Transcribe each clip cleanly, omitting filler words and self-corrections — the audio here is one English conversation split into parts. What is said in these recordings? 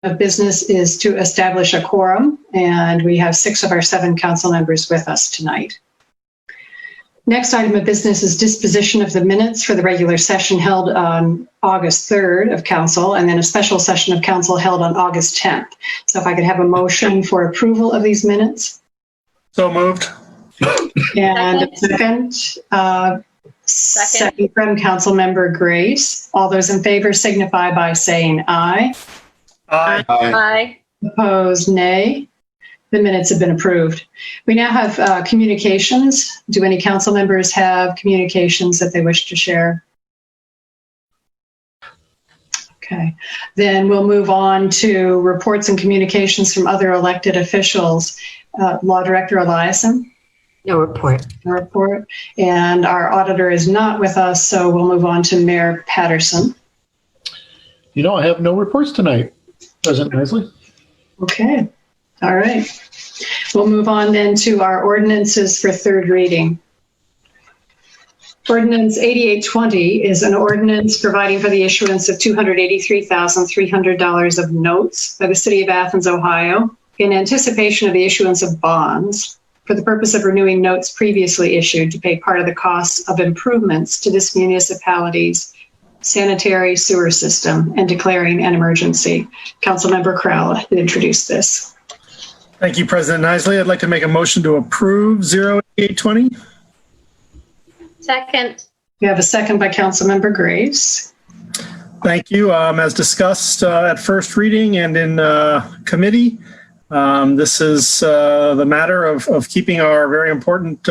of business is to establish a quorum, and we have 6 of our 7 council members with us tonight. Next item of business is disposition of the minutes for the regular session held on August 3rd of council, and then a special session of council held on August 10th. So if I could have a motion for approval of these minutes. So moved. And a second from council member Grace. All those in favor signify by saying aye. Aye. Aye. Opposed, nay. The minutes have been approved. We now have communications. Do any council members have communications that they wish to share? Okay, then we'll move on to reports and communications from other elected officials. Law Director Eliason? No report. No report. And our auditor is not with us, so we'll move on to Mayor Patterson. I have no reports tonight, President Isley. Okay. All right. We'll move on then to our ordinances for third reading. Ordinance 8820 is an ordinance providing for the issuance of $283,300 of notes by the City of Athens, Ohio, in anticipation of the issuance of bonds for the purpose of renewing notes previously issued to pay part of the costs of improvements to this municipality's sanitary sewer system and declaring an emergency. Councilmember Crowell will introduce this. Thank you, President Isley. I'd like to make a motion to approve 0820. Second. We have a second by Councilmember Grace. Thank you. As discussed at first reading and in committee, this is the matter of keeping our very important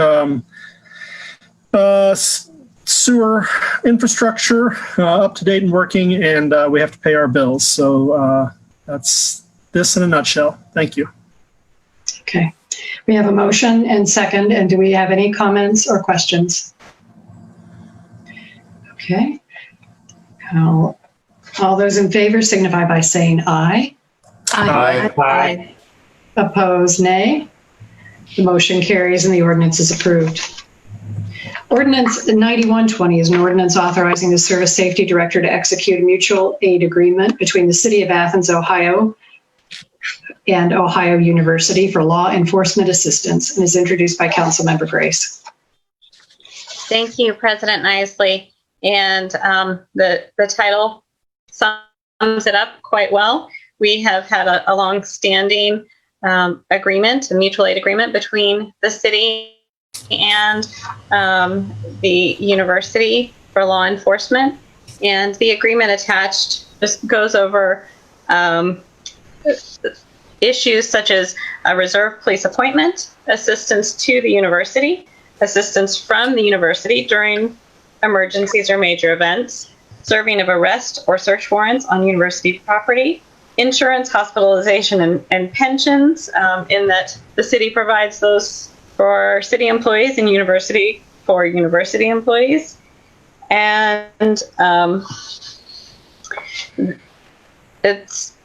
sewer infrastructure up to date and working, and we have to pay our bills. So that's this in a nutshell. Thank you. Okay. We have a motion and second, and do we have any comments or questions? Okay. All those in favor signify by saying aye. Aye. Aye. Opposed, nay. The motion carries and the ordinance is approved. Ordinance 9120 is an ordinance authorizing the Service Safety Director to execute a mutual aid agreement between the City of Athens, Ohio, and Ohio University for law enforcement assistance, and is introduced by Councilmember Grace. Thank you, President Isley. And the title sums it up quite well. We have had a long-standing agreement, a mutual aid agreement between the city and the university for law enforcement. And the agreement attached just goes over issues such as a reserve police appointment, assistance to the university, assistance from the university during emergencies or major events, serving of arrest or search warrants on university property, insurance, hospitalization, and pensions, in that the city provides those for city employees and university for university employees. And it's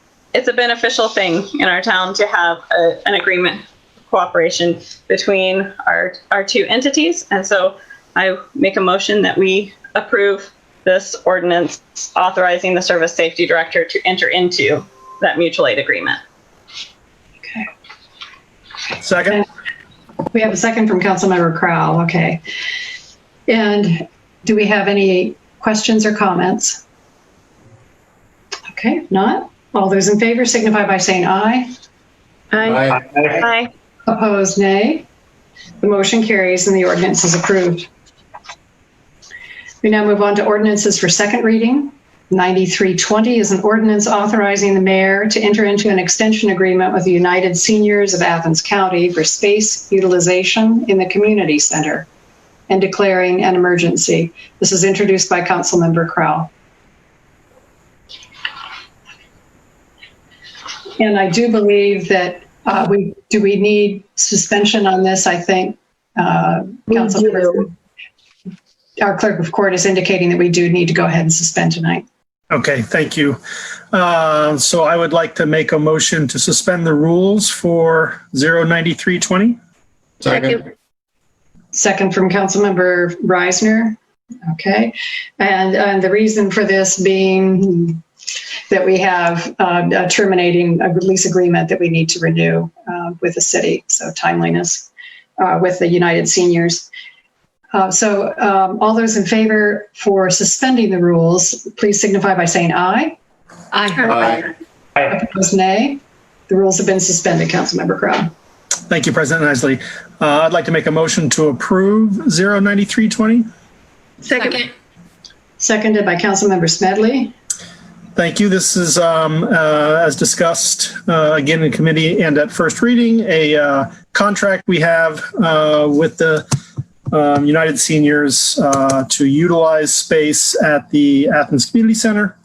a beneficial thing in our town to have an agreement, cooperation between our 2 entities. And so I make a motion that we approve this ordinance authorizing the Service Safety Director to enter into that mutual aid agreement. Okay. Second. We have a second from Councilmember Crowell. Okay. And do we have any questions or comments? Okay, not. All those in favor signify by saying aye. Aye. Aye. Opposed, nay. The motion carries and the ordinance is approved. We now move on to ordinances for second reading. 9320 is an ordinance authorizing the mayor to enter into an extension agreement with the United Seniors of Athens County for space utilization in the community center and declaring an emergency. This is introduced by Councilmember Crowell. And I do believe that we need suspension on this. I think Councilmember, our clerk of court is indicating that we do need to go ahead and suspend tonight. Okay, thank you. So I would like to make a motion to suspend the rules for 09320. Second. Second from Councilmember Reisner. Okay. And the reason for this being that we have terminating a lease agreement that we need to renew with the city. So timeliness with the United Seniors. So all those in favor for suspending the rules, please signify by saying aye. Aye. Opposed, nay. The rules have been suspended, Councilmember Crowe. Thank you, President Isley. I'd like to make a motion to approve 09320. Second. Seconded by Councilmember Smedley. Thank you. This is, as discussed again in committee and at first reading, a contract we have with the United Seniors to utilize space at the Athens Community Center.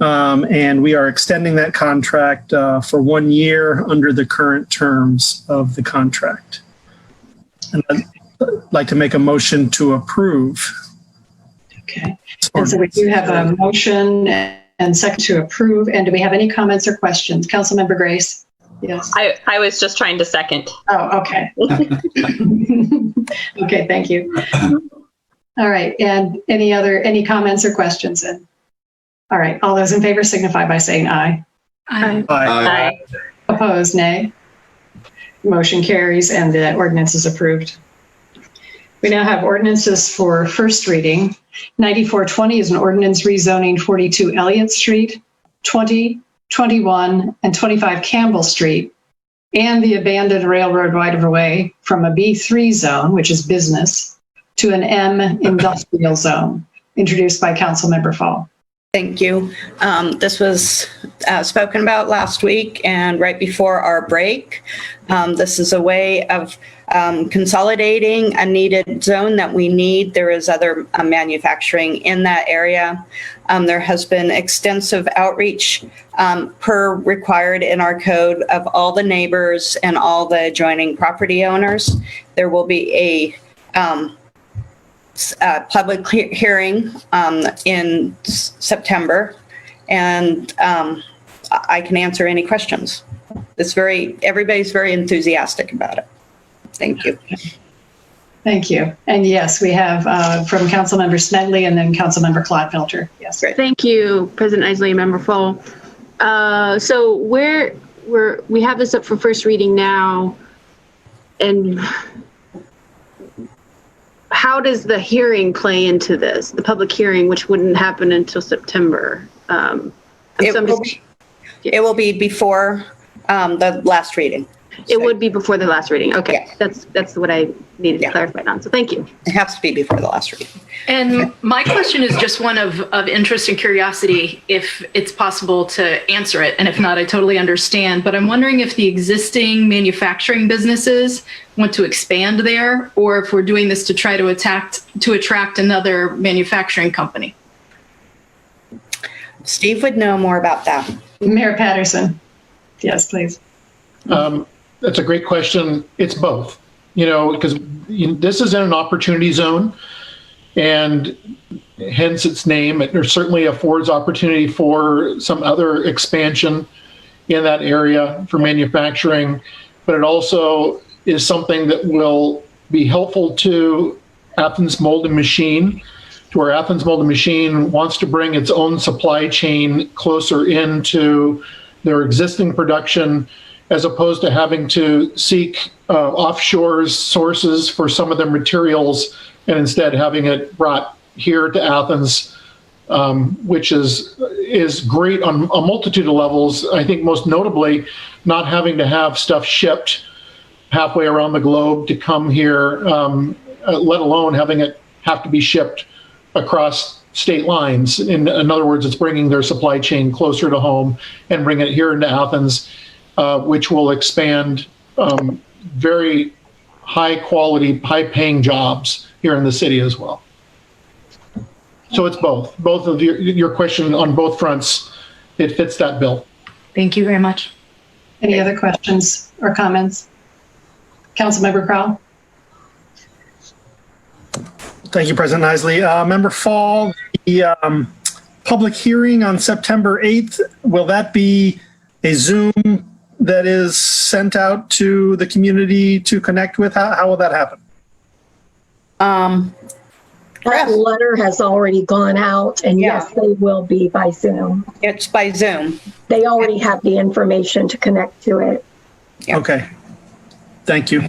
And we are extending that contract for 1 year under the current terms of the contract. And I'd like to make a motion to approve. Okay. And so we do have a motion and second to approve. And do we have any comments or questions? Councilmember Grace? Yes. I was just trying to second. Oh, okay. Okay, thank you. All right. And any comments or questions? And all right. All those in favor signify by saying aye. Aye. Aye. Opposed, nay. Motion carries and the ordinance is approved. We now have ordinances for first reading. 9420 is an ordinance rezoning 42 Elliott Street, 20, 21, and 25 Campbell Street, and the abandoned railroad right-of-way from a B3 zone, which is business, to an M industrial zone, introduced by Councilmember Fall. Thank you. This was spoken about last week and right before our break. This is a way of consolidating a needed zone that we need. There is other manufacturing in that area. There has been extensive outreach per required in our code of all the neighbors and all the adjoining property owners. There will be a public hearing in September, and I can answer any questions. Everybody's very enthusiastic about it. Thank you. Thank you. And yes, we have from Councilmember Smedley and then Councilmember Clodfelter. Yes. Great. Thank you, President Isley and Member Fall. So we have this up for first reading now, and how does the hearing play into this? The public hearing, which wouldn't happen until September. It will be before the last reading. It would be before the last reading. Okay, Yeah. that's what I needed to clarify on. So thank you. It has to be before the last reading. And my question is just one of interest and curiosity, if it's possible to answer it. And if not, I totally understand. But I'm wondering if the existing manufacturing businesses want to expand there, or if we're doing this to try to attract another manufacturing company. Steve would know more about that. Mayor Patterson. Yes, please. That's a great question. It's both, because this is in an opportunity zone, and hence its name. It certainly affords opportunity for some other expansion in that area for manufacturing, but it also is something that will be helpful to Athens Mold and Machine, to where Athens Mold and Machine wants to bring its own supply chain closer into their existing production, as opposed to having to seek offshore sources for some of their materials, and instead having it brought here to Athens, which is great on a multitude of levels. I think most notably, not having to have stuff shipped halfway around the globe to come here, let alone having it have to be shipped across state lines. In other words, it's bringing their supply chain closer to home and bringing it here into Athens, which will expand very high quality, high paying jobs here in the city as well. So it's both of your question on both fronts. It fits that bill. Thank you very much. Any other questions or comments? Councilmember Crowell? Thank you, President Isley. Member Fall, the public hearing on September 8th, will that be a Zoom that is sent out to the community to connect with? How will that happen? That letter has already gone out, and Yeah. yes, they will be by Zoom. It's by Zoom. They already have the information to connect to it. Yeah. Okay. Thank you.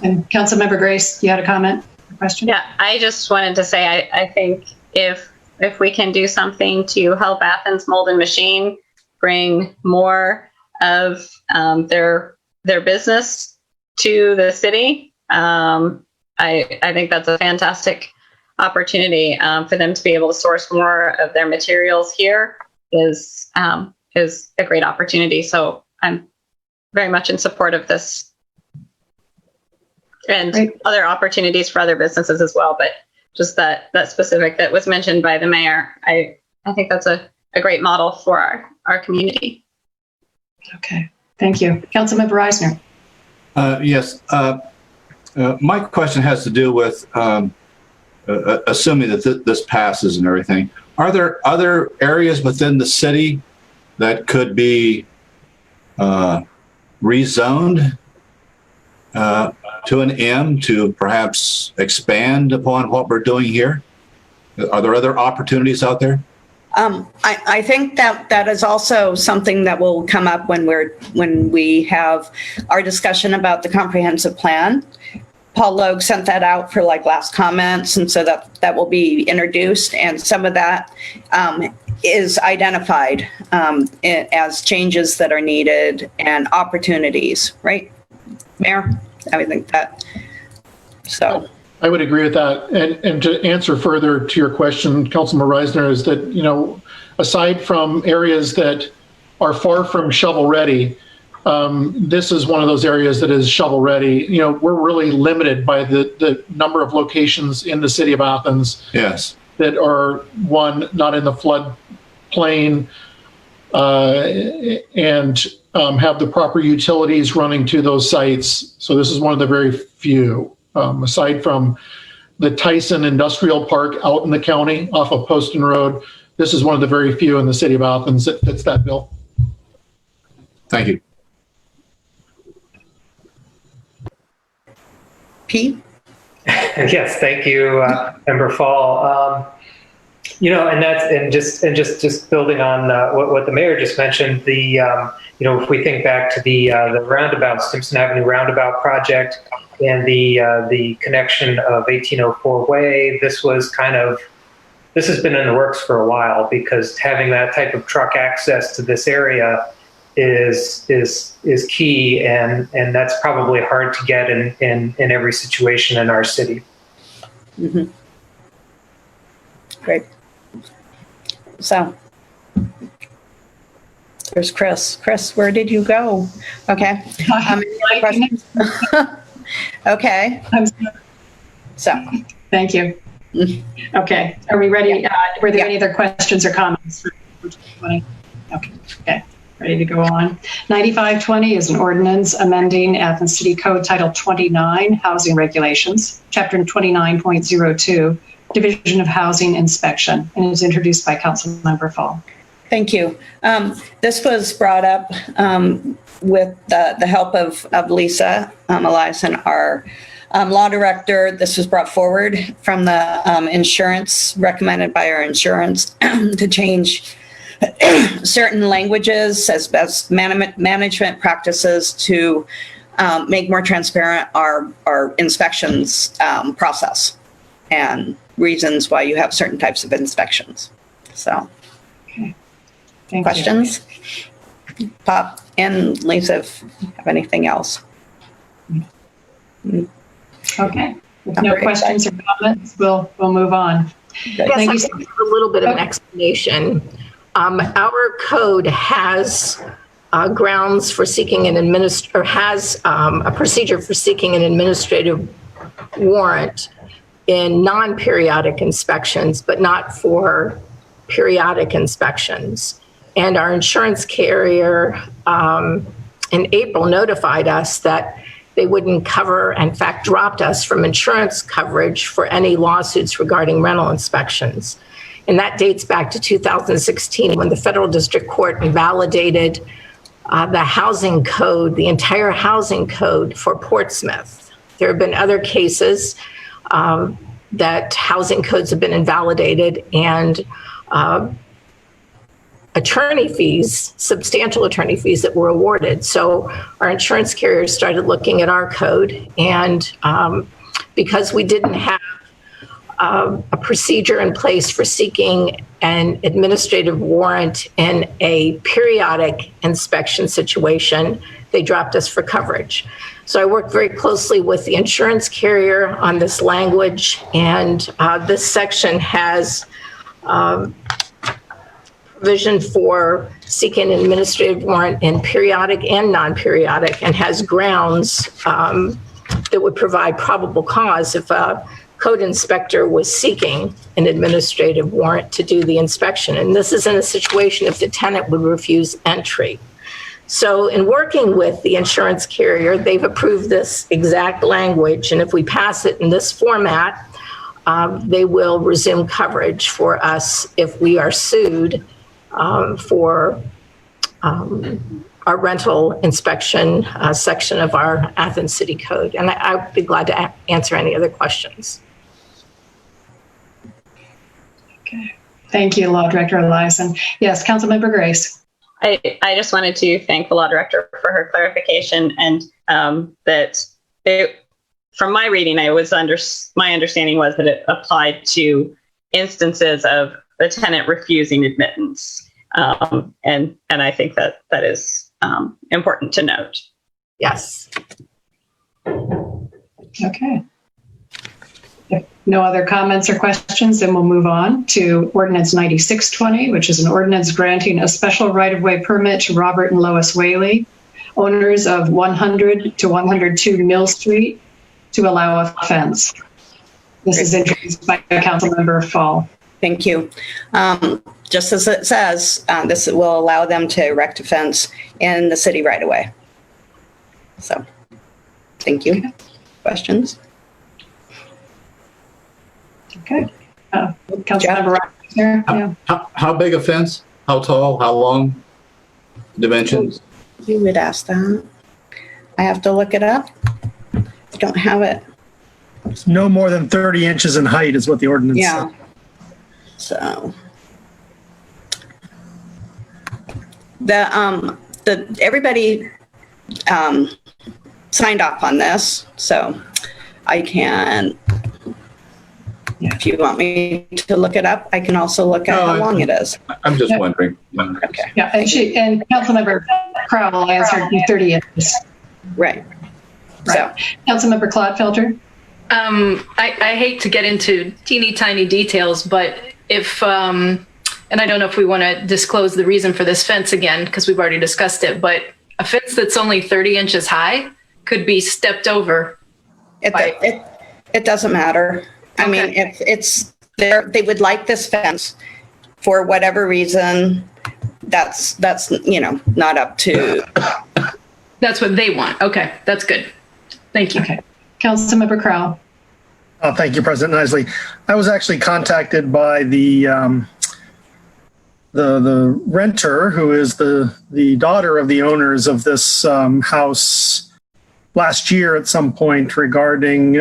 And Councilmember Grace, you had a comment, question? Yeah, I just wanted to say I think if we can do something to help Athens Mold and Machine bring more of their business to the city, I think that's a fantastic opportunity for them to be able to source more of their materials here is a great opportunity. So I'm very much in support of this and Great. other opportunities for other businesses as well. But just that specific that was mentioned by the mayor, I think that's a great model for our community. Okay, thank you. Councilmember Reisner. Yes. My question has to do with assuming that this passes and everything. Are there other areas within the city that could be rezoned to an M to perhaps expand upon what we're doing here? Are there other opportunities out there? I think that is also something that will come up when we have our discussion about the comprehensive plan. Paul Logue sent that out for last comments, and so that will be introduced, and some of that is identified as changes that are needed and opportunities, right, Mayor? I would think that. So. I would agree with that. And to answer further to your question, Councilman Reisner, is that, aside from areas that are far from shovel ready, this is one of those areas that is shovel ready. We're really limited by the number of locations in the city of Athens. Yes. That are, one, not in the flood plain, and have the proper utilities running to those sites. So this is one of the very few. Aside from the Tyson Industrial Park out in the county off of Poston Road, this is one of the very few in the city of Athens that fits that bill. Thank you. Pete? Yes, thank you, Member Fall. And just building on what the mayor just mentioned, if we think back to the roundabout, Stimson Avenue roundabout project, and the connection of 1804 Way, this has been in the works for a while, because having that type of truck access to this area is key, and that's probably hard to get in every situation in our city. Mm-hmm. Great. So there's Chris. Chris, where did you go? Okay. Any questions? Okay. So. Thank you. Okay. Are we ready? Were there any other questions or comments for 2020? Okay. Ready to go on. 9520 is an ordinance amending Athens City Code Title 29, Housing Regulations, Chapter 29.02, Division of Housing Inspection, and is introduced by Councilmember Fall. Thank you. This was brought up with the help of Lisa Eliason, our law director. This was brought forward from the insurance, recommended by our insurance, to change certain languages as best management practices to make more transparent our inspections process and reasons why you have certain types of inspections. So, Okay. Thank questions? You. Pop and Lisa, if you have anything else. Okay. If no questions or comments, we'll move on. Yes, I can give a little bit of an explanation. Our code has grounds for seeking has a procedure for seeking an administrative warrant in non-periodic inspections, but not for periodic inspections. And our insurance carrier in April notified us that they wouldn't cover, in fact, dropped us from insurance coverage for any lawsuits regarding rental inspections. And that dates back to 2016 when the federal district court invalidated the housing code, the entire housing code for Portsmouth. There have been other cases that housing codes have been invalidated and attorney fees, substantial attorney fees that were awarded. So our insurance carriers started looking at our code, and because we didn't have a procedure in place for seeking an administrative warrant in a periodic inspection situation, they dropped us for coverage. So I worked very closely with the insurance carrier on this language, and this section has provision for seeking an administrative warrant in periodic and non-periodic, and has grounds that would provide probable cause if a code inspector was seeking an administrative warrant to do the inspection. And this is in a situation if the tenant would refuse entry. So in working with the insurance carrier, they've approved this exact language. And if we pass it in this format, they will resume coverage for us if we are sued for our rental inspection section of our Athens City Code. And I'd be glad to answer any other questions. Okay. Thank you, Law Director Eliason. Yes, Councilmember Grace. I just wanted to thank the law director for her clarification, and that from my reading, my understanding was that it applied to instances of the tenant refusing admittance, and I think that is important to note. Yes. Okay. If no other comments or questions, then we'll move on to Ordinance 9620, which is an ordinance granting a special right-of-way permit to Robert and Lois Whaley, owners of 100 to 102 Mill Street, to allow a fence. This is introduced by Councilmember Fall. Thank you. Just as it says, this will allow them to erect a fence in the city right away. So, thank you. Okay. Questions? Okay. Councilmember Rochester. Yeah. How big a fence? How tall? How long? Dimensions? You would ask that. I have to look it up. I don't have it. It's no more than 30 inches in height is what the ordinance says. So everybody signed off on this, so I can, if you want me to look it up, I can also look at how long it is. I'm just wondering. Okay. Yeah, and Councilmember Crowell answered 30 inches. Right. So, Councilmember Clodfelter. I hate to get into teeny tiny details, but if, and I don't know if we want to disclose the reason for this fence again, because we've already discussed it, but a fence that's only 30 inches high could be stepped over. It doesn't matter. Okay. I mean, if it's there, they would like this fence for whatever reason, that's, not up to. That's what they want. Okay. That's good. Thank you. Okay. Councilmember Crowell. Thank you, President Isley. I was actually contacted by the renter, who is the daughter of the owners of this house, last year at some point regarding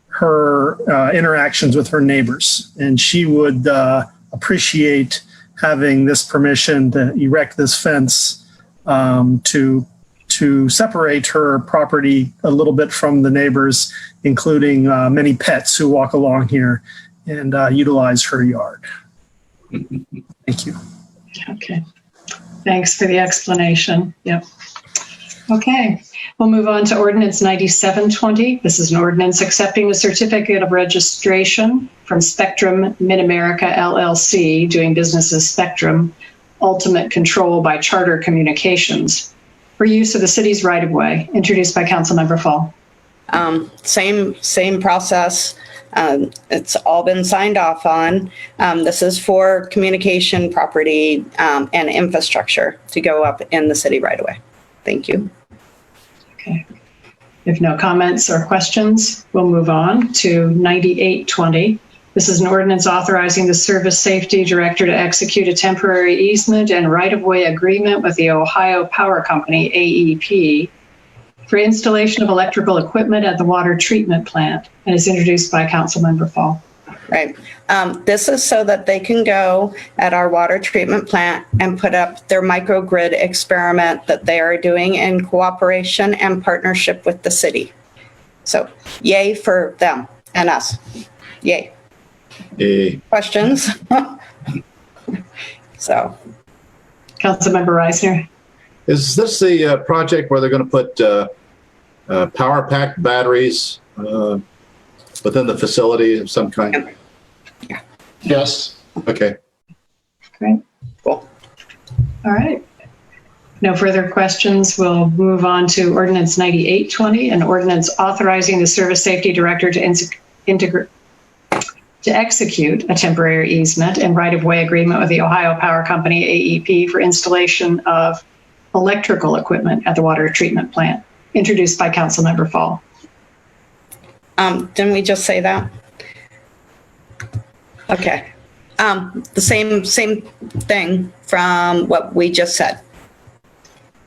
her interactions with her neighbors, and she would appreciate having this permission to erect this fence to separate her property a little bit from the neighbors, including many pets who walk along here and utilize her yard. Thank you. Okay. Thanks for the explanation. Yep. Okay. We'll move on to Ordinance 9720. This is an ordinance accepting a certificate of registration from Spectrum Mid-America LLC, doing business as Spectrum Ultimate Control by Charter Communications, for use of the city's right-of-way, introduced by Councilmember Fall. Same process. It's all been signed off on. This is for communication, property, and infrastructure to go up in the city right away. Thank you. Okay. If no comments or questions, we'll move on to 9820. This is an ordinance authorizing the Service Safety Director to execute a temporary easement and right-of-way agreement with the Ohio Power Company, AEP, for installation of electrical equipment at the water treatment plant and is introduced by Councilmember Fall. Right. This is so that they can go at our water treatment plant and put up their microgrid experiment that they are doing in cooperation and partnership with the city. So yay for them and us. Yay. Questions? So. Councilmember Reisner. Is this the project where they're going to put power pack batteries within the facility of some kind? Yeah. Yes. Okay. Great. Cool. All right. No further questions. We'll move on to Ordinance 9820, an ordinance authorizing the Service Safety Director to execute a temporary easement and right-of-way agreement with the Ohio Power Company, AEP, for installation of electrical equipment at the water treatment plant, introduced by Councilmember Fall. Didn't we just say that? Okay. The same thing from what we just said,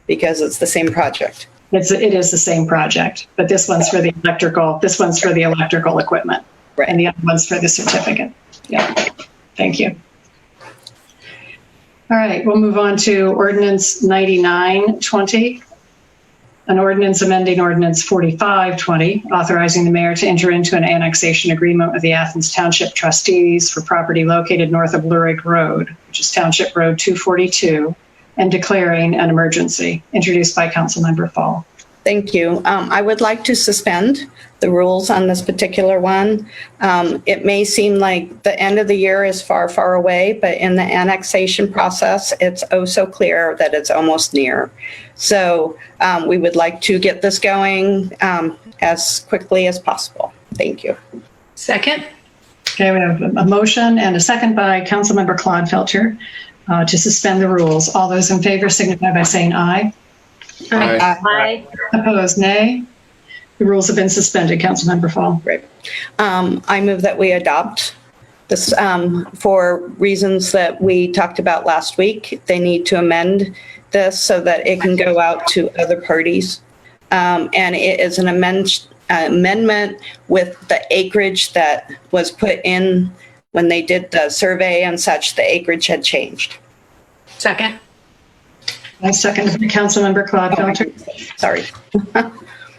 because it's the same project. It is the same project, but this one's for the electrical equipment. Right. And the other one's for the certificate. Yeah. Thank you. All right, we'll move on to Ordinance 9920, an ordinance amending Ordinance 4520, authorizing the mayor to enter into an annexation agreement with the Athens Township trustees for property located north of Lurig Road, which is Township Road 242, and declaring an emergency, introduced by Councilmember Fall. Thank you. I would like to suspend the rules on this particular one. It may seem like the end of the year is far, far away, but in the annexation process, it's oh so clear that it's almost near. So we would like to get this going as quickly as possible. Thank you. Second? Okay, we have a motion and a second by Councilmember Clodfelter to suspend the rules. All those in favor signify by saying aye. Aye. Opposed, nay. The rules have been suspended. Councilmember Fall. Great. I move that we adopt this for reasons that we talked about last week. They need to amend this so that it can go out to other parties. And it is an amendment with the acreage that was put in when they did the survey and such. The acreage had changed. Second? I second Councilmember Clodfelter. Sorry.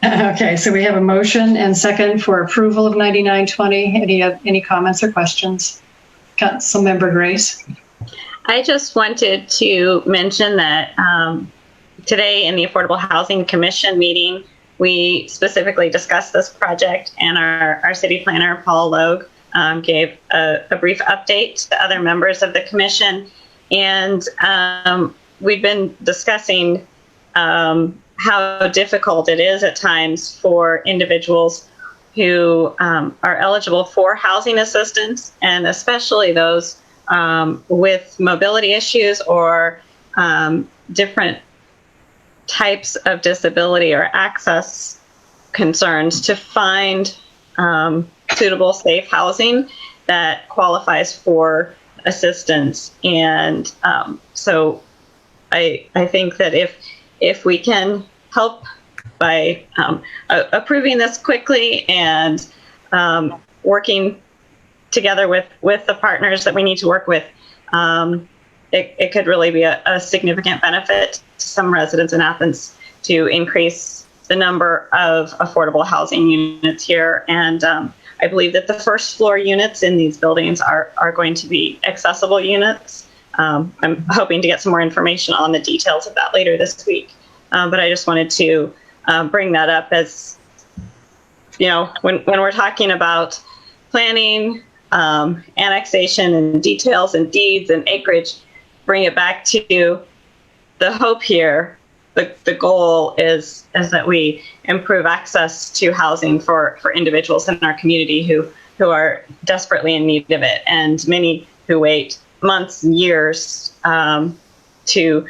Okay, so we have a motion and second for approval of 9920. Any comments or questions? Councilmember Grace. I just wanted to mention that today in the Affordable Housing Commission meeting, we specifically discussed this project, and our city planner, Paul Logue, gave a brief update to other members of the commission. And we've been discussing how difficult it is at times for individuals who are eligible for housing assistance, and especially those with mobility issues or different types of disability or access concerns, to find suitable, safe housing that qualifies for assistance. And so I think that if we can help by approving this quickly and working together with the partners that we need to work with, it could really be a significant benefit to some residents in Athens to increase the number of affordable housing units here. And I believe that the first floor units in these buildings are going to be accessible units. I'm hoping to get some more information on the details of that later this week. But I just wanted to bring that up as, you know, when we're talking about planning, annexation and details and deeds and acreage, bring it back to the hope here. The goal is that we improve access to housing for individuals in our community who are desperately in need of it, and many who wait months and years to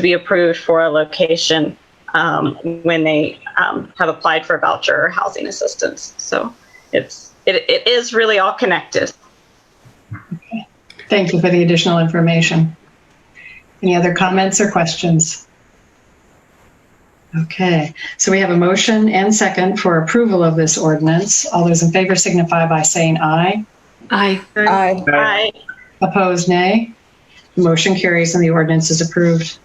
be approved for a location when they have applied for voucher or housing assistance. So it is really all connected. Okay. Thank you for the additional information. Any other comments or questions? Okay, so we have a motion and second for approval of this ordinance. All those in favor signify by saying aye. Aye. Aye. Aye. Opposed, nay. The motion carries and the ordinance is approved.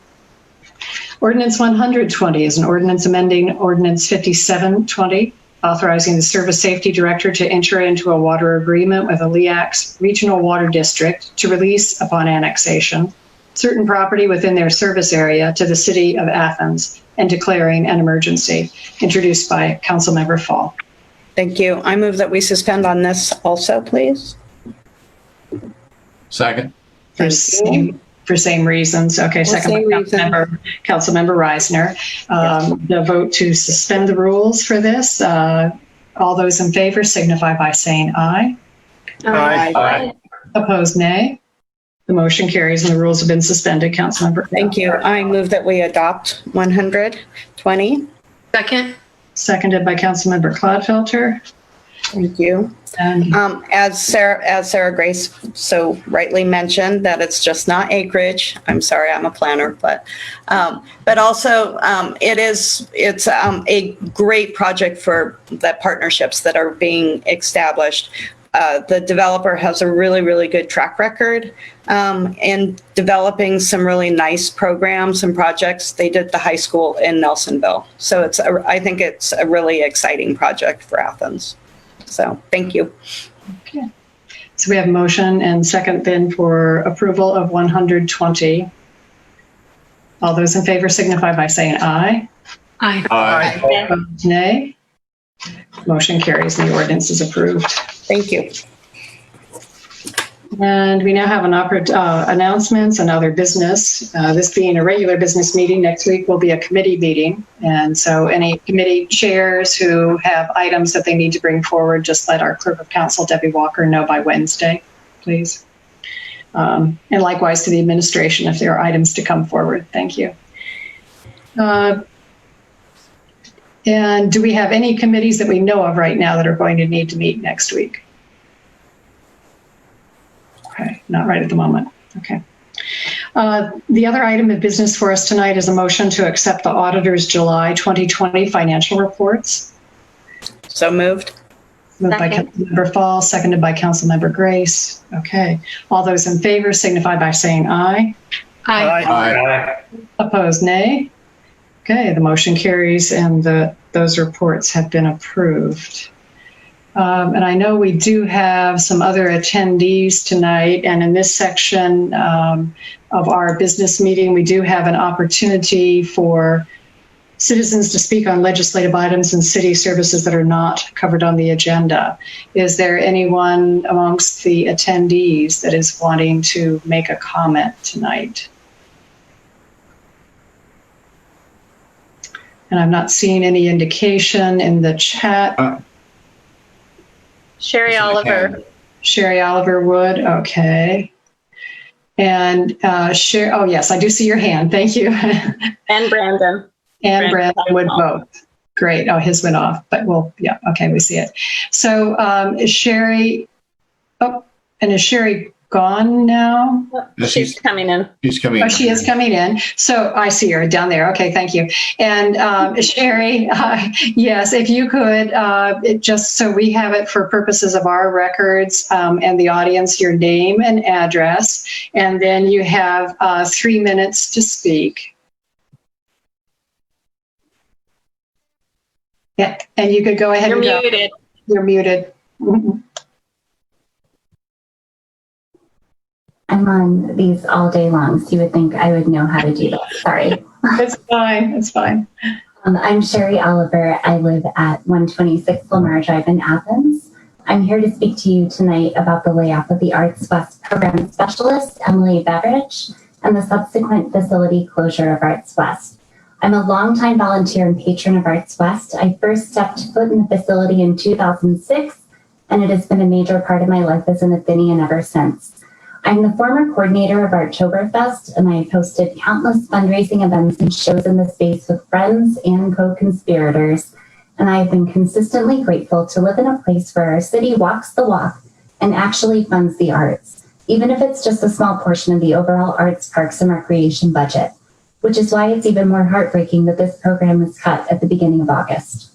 Ordinance 120 is an ordinance amending Ordinance 5720, authorizing the Service Safety Director to enter into a water agreement with the LEAX Regional Water District to release, upon annexation, certain property within their service area to the City of Athens and declaring an emergency, introduced by Councilmember Fall. Thank you. I move that we suspend on this also, please. Second. For same reasons. Okay, second by Councilmember Reisner. The vote to suspend the rules for this. All those in favor signify by saying aye. Aye. Opposed, nay. The motion carries and the rules have been suspended. Councilmember. Thank you. I move that we adopt 120. Second. Seconded by Councilmember Clodfelter. Thank you. And As Sarah Grace so rightly mentioned, that it's just not acreage. I'm sorry, I'm a planner, but also it's a great project for the partnerships that are being established. The developer has a really, really good track record in developing some really nice programs and projects. They did the high school in Nelsonville. So I think it's a really exciting project for Athens. So thank you. okay. So we have motion and second then for approval of 120. All those in favor signify by saying aye. Aye. Aye. Opposed, nay. Motion carries and the ordinance is approved. Thank you. And we now have announcements and other business. This being a regular business meeting, next week will be a committee meeting. And so any committee chairs who have items that they need to bring forward, just let our clerk of council, Debbie Walker, know by Wednesday, please. And likewise to the administration if there are items to come forward. Thank you. And do we have any committees that we know of right now that are going to need to meet next week? Okay, not right at the moment. Okay. The other item of business for us tonight is a motion to accept the auditor's July 2020 financial reports. So moved. Moved by Councilmember Fall, seconded by Councilmember Grace. Okay. All those in favor signify by saying aye. Aye. Aye. Opposed, nay. Okay, the motion carries and those reports have been approved. And I know we do have some other attendees tonight, and in this section of our business meeting, we do have an opportunity for citizens to speak on legislative items and city services that are not covered on the agenda. Is there anyone amongst the attendees that is wanting to make a comment tonight? And I'm not seeing any indication in the chat. Sherry Oliver. Sherry Oliver would, okay. And Sherry, oh yes, I do see your hand, thank you. And Brandon. And Brandon would vote. Great, oh, his went off, but well, yeah, okay, we see it. So is Sherry, and is Sherry gone now? She's coming in. She's coming in. Oh, she is coming in. So I see her down there. Okay, thank you. And Sherry, yes, if you could, just so we have it for purposes of our records and the audience, your name and address, and then you have 3 minutes to speak. Yeah, and you could go ahead. You're and muted. You're muted. I'm on these all day long, so you would think I would know how to do that. Sorry. It's fine. It's fine. I'm Sherry Oliver. I live at 126 Lamar Drive in Athens. I'm here to speak to you tonight about the layoff of the Arts West program specialist, Emily Beveridge, and the subsequent facility closure of Arts West. I'm a longtime volunteer and patron of Arts West. I first stepped foot in the facility in 2006, and it has been a major part of my life as an Athenian ever since. I'm the former coordinator of Arttoberfest, and I have hosted countless fundraising events and shows in the space with friends and co-conspirators, and I have been consistently grateful to live in a place where our city walks the walk and actually funds the arts, even if it's just a small portion of the overall arts, parks, and recreation budget. which is why it's even more heartbreaking that this program was cut at the beginning of August,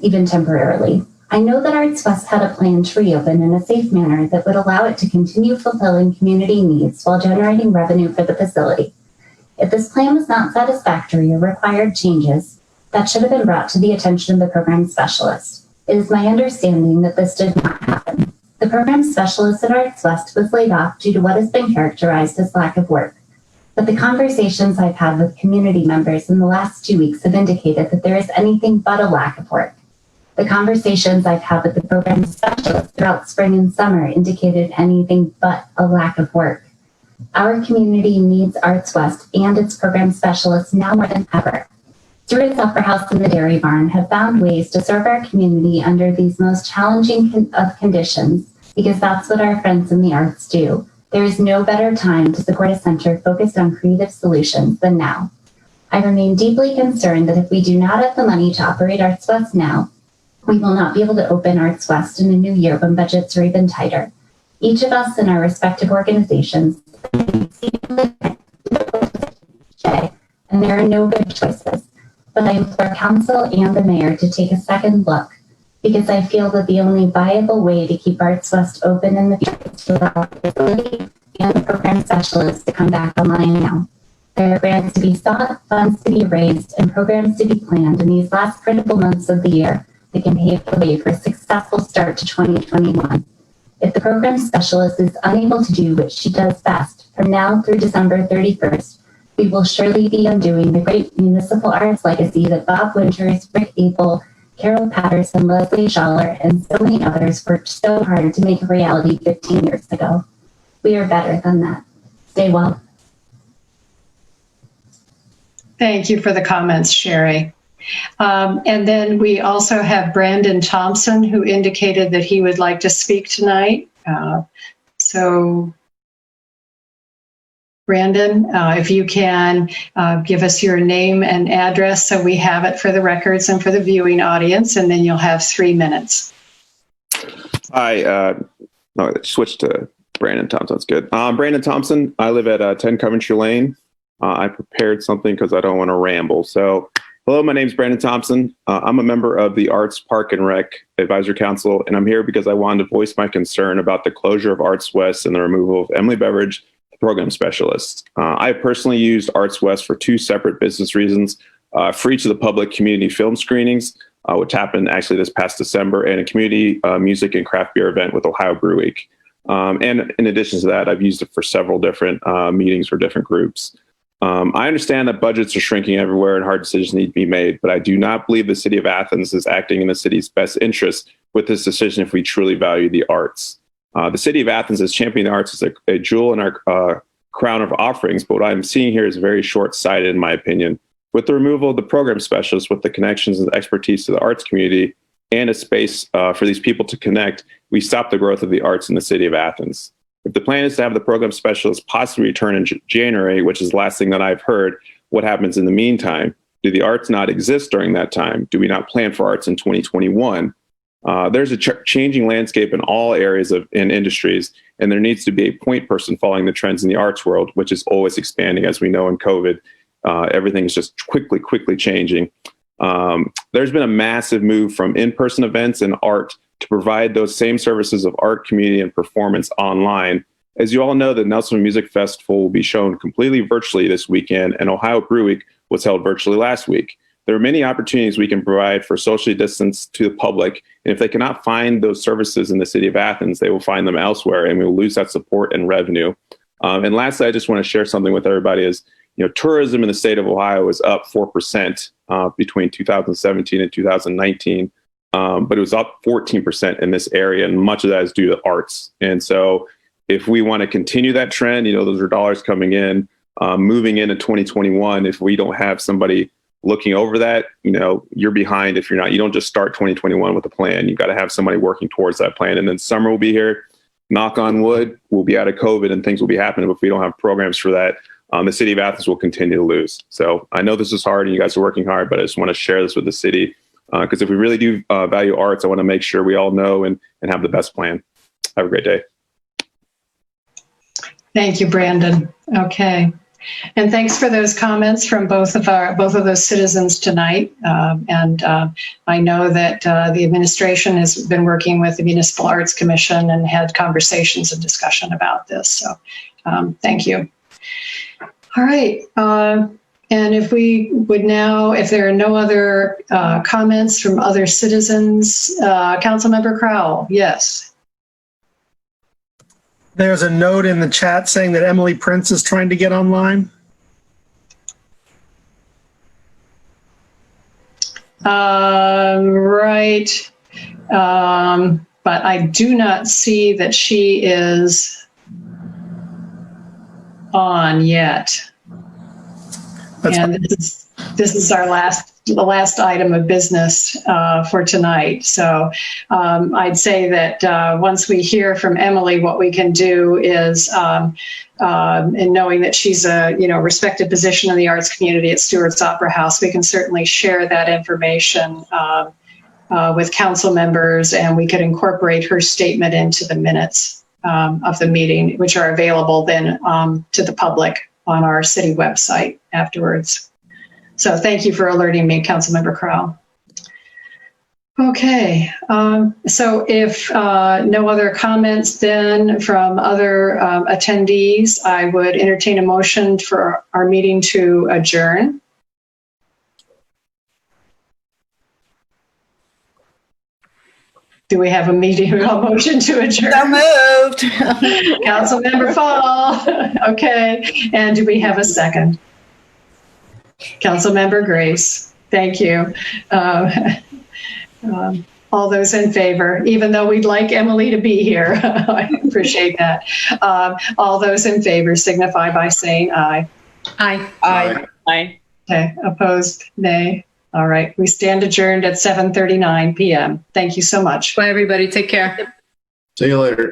even temporarily. I know that Arts West had a plan to reopen in a safe manner that would allow it to continue fulfilling community needs while generating revenue for the facility. If this plan was not satisfactory or required changes, that should have been brought to the attention of the program specialist. It is my understanding that this did not happen. The program specialist at Arts West was laid off due to what has been characterized as lack of work. But the conversations I've had with community members in the last 2 weeks have indicated that there is anything but a lack of work. The conversations I've had with the program specialists throughout spring and summer indicated anything but a lack of work. Our community needs Arts West and its program specialists now more than ever. Through its Upper House and the Dairy Barn have found ways to serve our community under these most challenging of conditions, because that's what our friends in the arts do. There is no better time to support a center focused on creative solutions than now. I remain deeply concerned that if we do not have the money to operate Arts West now, we will not be able to open Arts West in a new year when budgets are even tighter. Each of us in our respective organizations, and there are no good choices, but I implore council and the mayor to take a second look, because I feel that the only viable way to keep Arts West open in the future is to allow the facility and the program specialists to come back online now. There are grants to be sought, funds to be raised, and programs to be planned in these last critical months of the year that can pave the way for a successful start to 2021. If the program specialist is unable to do what she does best from now through December 31st, we will surely be undoing the great municipal arts legacy that Bob Winters, Rick Abel, Carol Patterson, Leslie Schaller, and so many others worked so hard to make a reality 15 years ago. We are better than that. Stay well. Thank you for the comments, Sherry. And then we also have Brandon Thompson, who indicated that he would like to speak tonight. So, Brandon, if you can give us your name and address so we have it for the records and for the viewing audience, and then you'll have 3 minutes. Hi, no, switch to Brandon Thompson. That's good. Brandon Thompson. I live at 10 Coventry Lane. I prepared something because I don't want to ramble. So, hello, my name is Brandon Thompson. I'm a member of the Arts Park and Rec Advisory Council, and I'm here because I wanted to voice my concern about the closure of Arts West and the removal of Emily Beveridge, the program specialist. I personally used Arts West for 2 separate business reasons: for each of the public community film screenings, which happened actually this past December, and a community music and craft beer event with Ohio Brew Week. And in addition to that, I've used it for several different meetings for different groups. I understand that budgets are shrinking everywhere and hard decisions need to be made, but I do not believe the city of Athens is acting in the city's best interest with this decision if we truly value the arts. The city of Athens has championed the arts as a jewel in our crown of offerings, but what I'm seeing here is very short-sighted in my opinion. With the removal of the program specialists with the connections and expertise to the arts community and a space for these people to connect, we stop the growth of the arts in the city of Athens. If the plan is to have the program specialists possibly return in January, which is the last thing that I've heard, what happens in the meantime? Do the arts not exist during that time? Do we not plan for arts in 2021? There's a changing landscape in all areas in industries, and there needs to be a point person following the trends in the arts world, which is always expanding. As we know in COVID, everything is just quickly changing. There's been a massive move from in-person events and art to provide those same services of art, community, and performance online. As you all know, the Nelson Music Festival will be shown completely virtually this weekend, and Ohio Brew Week was held virtually last week. There are many opportunities we can provide for socially distanced to the public, and if they cannot find those services in the city of Athens, they will find them elsewhere, and we will lose that support and revenue. And lastly, I just want to share something with everybody is, tourism in the state of Ohio is up 4% between 2017 and 2019. But it was up 14% in this area, and much of that is due to arts. And so if we want to continue that trend, those are dollars coming in, moving into 2021. If we don't have somebody looking over that, you're behind if you don't just start 2021 with a plan. You've got to have somebody working towards that plan. And then summer will be here. Knock on wood, we'll be out of COVID and things will be happening. But if we don't have programs for that, the city of Athens will continue to lose. So I know this is hard and you guys are working hard, but I just want to share this with the city. Because if we really do value arts, I want to make sure we all know and have the best plan. Have a great day. Thank you, Brandon. Okay. And thanks for those comments from both of those citizens tonight. I know that the administration has been working with the Municipal Arts Commission and had conversations and discussion about this. So thank you. All right. And if we would now, if there are no other comments from other citizens, Councilmember Crowell, yes. There's a note in the chat saying that Emily Prince is trying to get online. Right. But I do not see that she is on yet. And this is our the last item of business for tonight. So I'd say that once we hear from Emily, what we can do is, in knowing that she's a respected position in the arts community at Stewart's Opera House, we can certainly share that information with council members, and we could incorporate her statement into the minutes of the meeting, which are available then to the public on our city website afterwards. So thank you for alerting me, Councilmember Crowell. Okay, so if no other comments then from other attendees, I would entertain a motion for our meeting to adjourn. Do we have a motion to adjourn? So moved. Councilmember Fall. Okay. And do we have a second? Councilmember Grace. Thank you. All those in favor, even though we'd like Emily to be here. I appreciate that. All those in favor signify by saying aye. Aye. Aye. Aye. Okay. Opposed? Nay. All right. We stand adjourned at 7:39 p.m. Thank you so much. Bye, everybody. Take care. See you later.